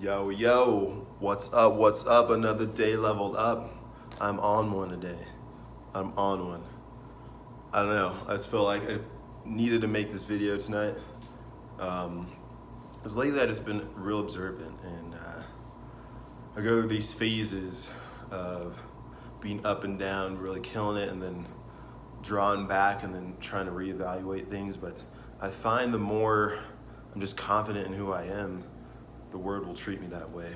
Yo, yo, what's up? What's up? Another day leveled up. I'm on one today. I'm on one. I don't know. I just feel like I needed to make this video tonight. Because lately I just been real observant and I go through these phases of being up and down, really killing it, and then drawing back and then trying to reevaluate things. But I find the more I'm just confident in who I am, the world will treat me that way.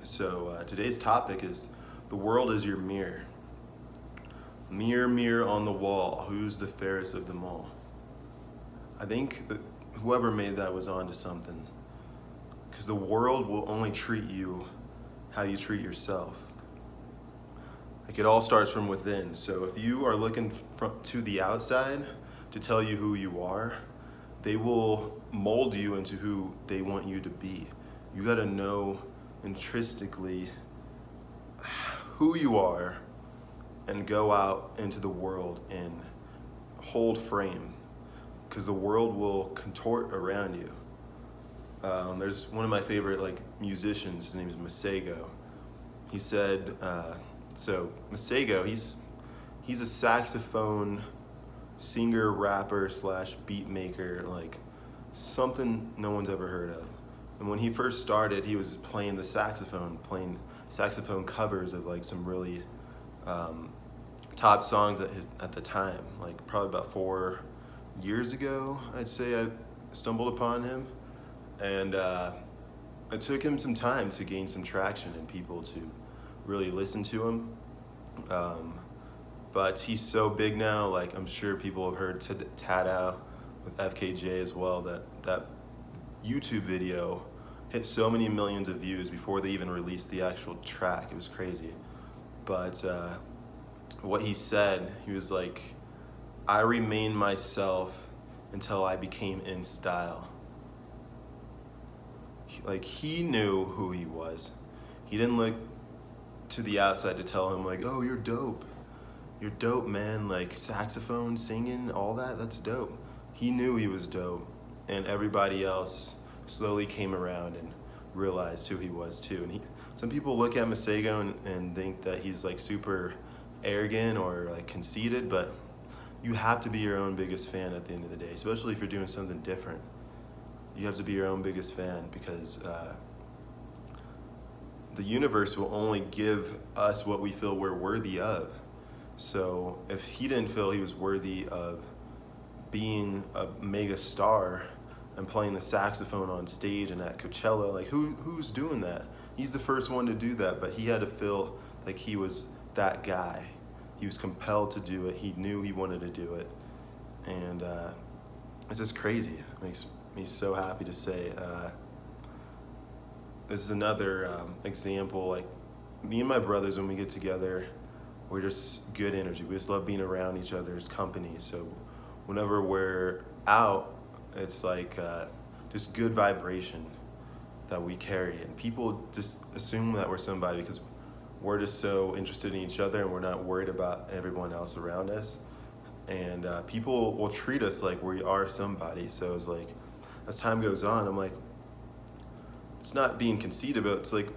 So today's topic is the world is your mirror. Mirror, mirror on the wall, who's the fairest of them all? I think that whoever made that was onto something. Because the world will only treat you how you treat yourself. Like it all starts from within. So if you are looking to the outside to tell you who you are, they will mold you into who they want you to be. You gotta know intrinsically who you are and go out into the world and hold frame, because the world will contort around you. There's one of my favorite musicians, his name is Masego. He said, so Masego, he's a saxophone singer, rapper slash beat maker, like something no one's ever heard of. And when he first started, he was playing playing saxophone covers of like some really top songs at the time. Like probably about 4 years ago, I'd say I stumbled upon him. And it took him some time to gain some traction and people to really listen to him. But he's so big now, like I'm sure people have heard Tada with FKJ as well, that YouTube video hit so many millions of views before they even released the actual track. It was crazy. But what he said, he was like, I remained myself until I became in style. He knew who he was. He didn't look to the outside to tell him like, oh, you're dope. You're dope, man. Like saxophone, singing, all that's dope. He knew he was dope, and everybody else slowly came around and realized who he was too. And some people look at Masego and think that he's like super arrogant or like conceited, but you have to be your own biggest fan at the end of the day, especially if you're doing something different. You have to be your own biggest fan, because the universe will only give us what we feel we're worthy of. So if he didn't feel he was worthy of being a mega star and playing the saxophone on stage and at Coachella, like who's doing that? He's the first one to do that, but he had to feel like he was that guy. He was compelled to do it. He knew he wanted to do it. And it's just crazy. It makes me so happy to say. This is another example. Like me and my brothers, when we get together, we're just good energy. We just love being around each other's company. So whenever we're out, it's like just good vibration that we carry. And people just assume that we're somebody because we're just so interested in each other and we're not worried about everyone else around us. And people will treat us like we are somebody. So it's like, as time goes on, I'm like, it's not being conceited, but it's like,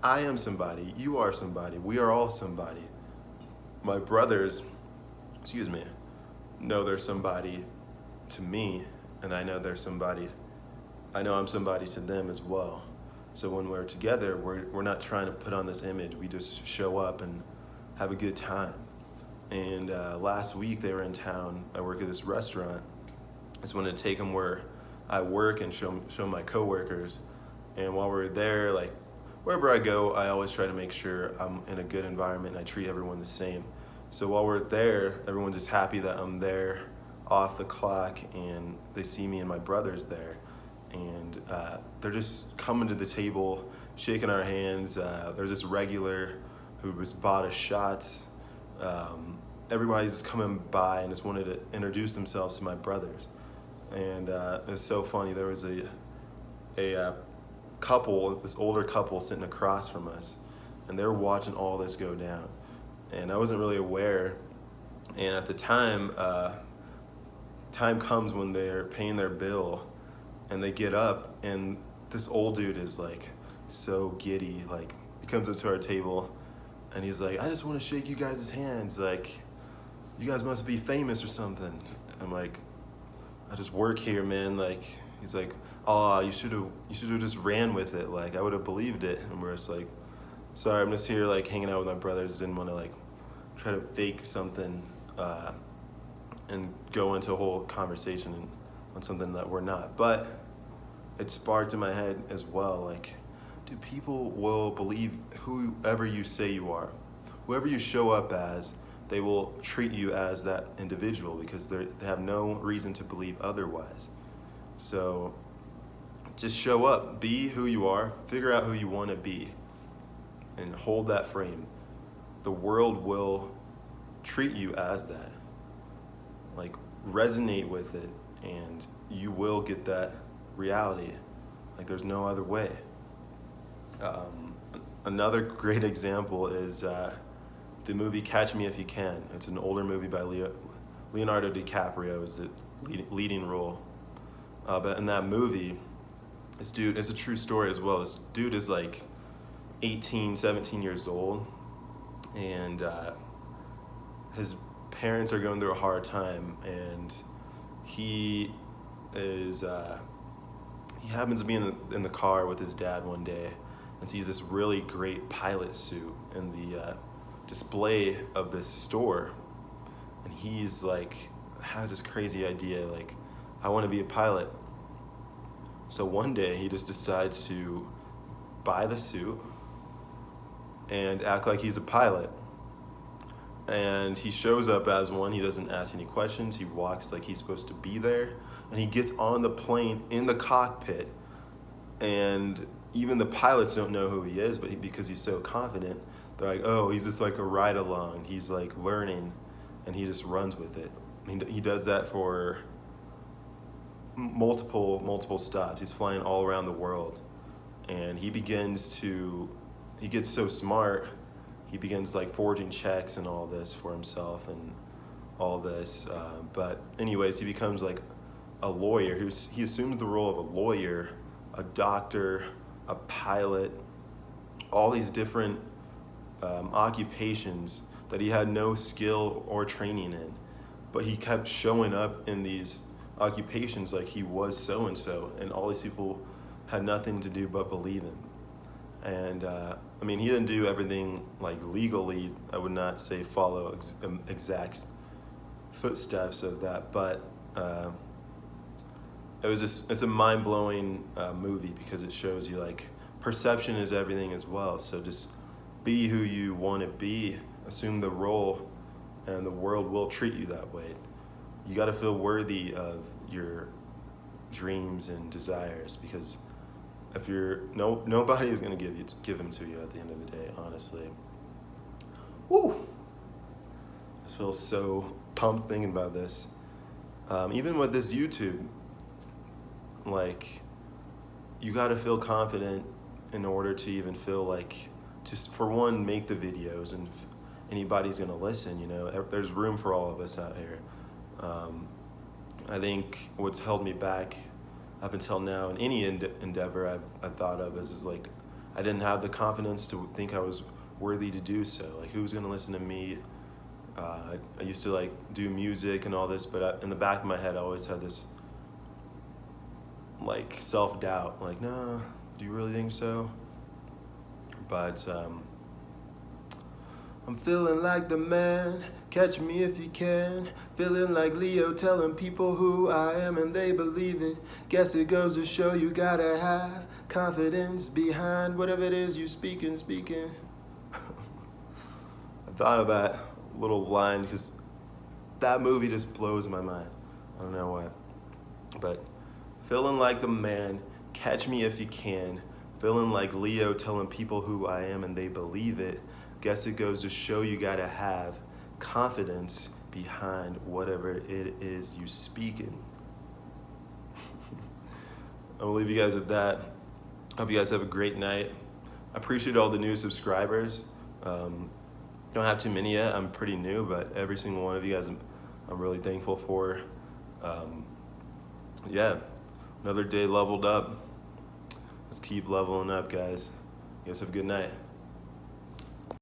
I am somebody, you are somebody, we are all somebody. My brothers, know they're somebody to me, and I know I'm somebody to them as well. So when we're together, we're not trying to put on this image, we just show up and have a good time. And last week they were in town. I work at this restaurant. I just wanted to take them where I work and show my coworkers. And while we're there, like wherever I go, I always try to make sure I'm in a good environment and I treat everyone the same. So while we're there, everyone's just happy that I'm there off the clock and they see me and my brothers there. And they're just coming to the table, shaking our hands. There's this regular who was bought us shots. Everybody's coming by and just wanted to introduce themselves to my brothers. And it's so funny. There was a couple, this older couple sitting across from us, and they were watching all this go down. And I wasn't really aware. And at the time, time comes when they're paying their bill and they get up and this old dude is like so giddy. Like, he comes up to our table and he's like, I just want to shake you guys' hands. Like, you guys must be famous or something. I'm like, I just work here, man. Like, he's like, oh, you should have just ran with it. Like, I would have believed it. And we're just like, sorry, I'm just here like hanging out with my brothers. Didn't want to like try to fake something and go into a whole conversation on something that we're not. But it sparked in my head as well, like, dude, people will believe whoever you say you are. Whoever you show up as, they will treat you as that individual because they have no reason to believe otherwise. So just show up, be who you are, figure out who you want to be, and hold that frame. The world will treat you as that. Like, resonate with it, and you will get that reality. Like, there's no other way. Another great example is the movie Catch Me If You Can. It's an older movie by Leonardo DiCaprio is the leading role. But in that movie, this dude, it's a true story as well. This dude is like 18, 17 years old, and his parents are going through a hard time, and he happens to be in the car with his dad one day and sees this really great pilot suit in the display of this store, and he's like, has this crazy idea, like, I want to be a pilot. So one day he just decides to buy the suit and act like he's a pilot. And he shows up as one. He doesn't ask any questions. He walks like he's supposed to be there. And he gets on the plane in the cockpit. And even the pilots don't know who he is, but because he's so confident, they're like, oh, he's just like a ride along. He's like learning, and he just runs with it. He does that for multiple stops. He's flying all around the world, and he gets so smart. He begins like forging checks and all this for himself and all this. But anyways, he becomes like a lawyer. He assumes the role of a lawyer, a doctor, a pilot, all these different occupations that he had no skill or training in. But he kept showing up in these occupations like he was so-and-so, and all these people had nothing to do but believe him. And he didn't do everything like legally. I would not say follow exact footsteps of that, but it's a mind-blowing movie because it shows you like perception is everything as well. So just be who you want to be, assume the role, and the world will treat you that way. You got to feel worthy of your dreams and desires, because if nobody is going to give them to you at the end of the day, honestly. Woo! I feel so pumped thinking about this. Even with this YouTube, like, you got to feel confident in order to even feel like, just for one, make the videos, and if anybody's going to listen, there's room for all of us out here. I think what's held me back up until now in any endeavor I've thought of is like, I didn't have the confidence to think I was worthy to do so. Like, who's gonna listen to me? I used to like do music and all this, but in the back of my head I always had this like self-doubt, like, no, do you really think so? But I'm feeling like the man, catch me if you can. Feeling like Leo telling people who I am and they believe it. Guess it goes to show you gotta have confidence behind whatever it is you speaking. I thought of that little line because that movie just blows my mind. I don't know why. But feeling like the man, catch me if you can. Feeling like Leo telling people who I am and they believe it. Guess it goes to show you gotta have confidence behind whatever it is you speaking. I'll leave you guys at that. Hope you guys have a great night. I appreciate all the new subscribers. Don't have too many yet. I'm pretty new, but every single one of you guys I'm really thankful for. Another day leveled up. Let's keep leveling up, guys. You guys have a good night.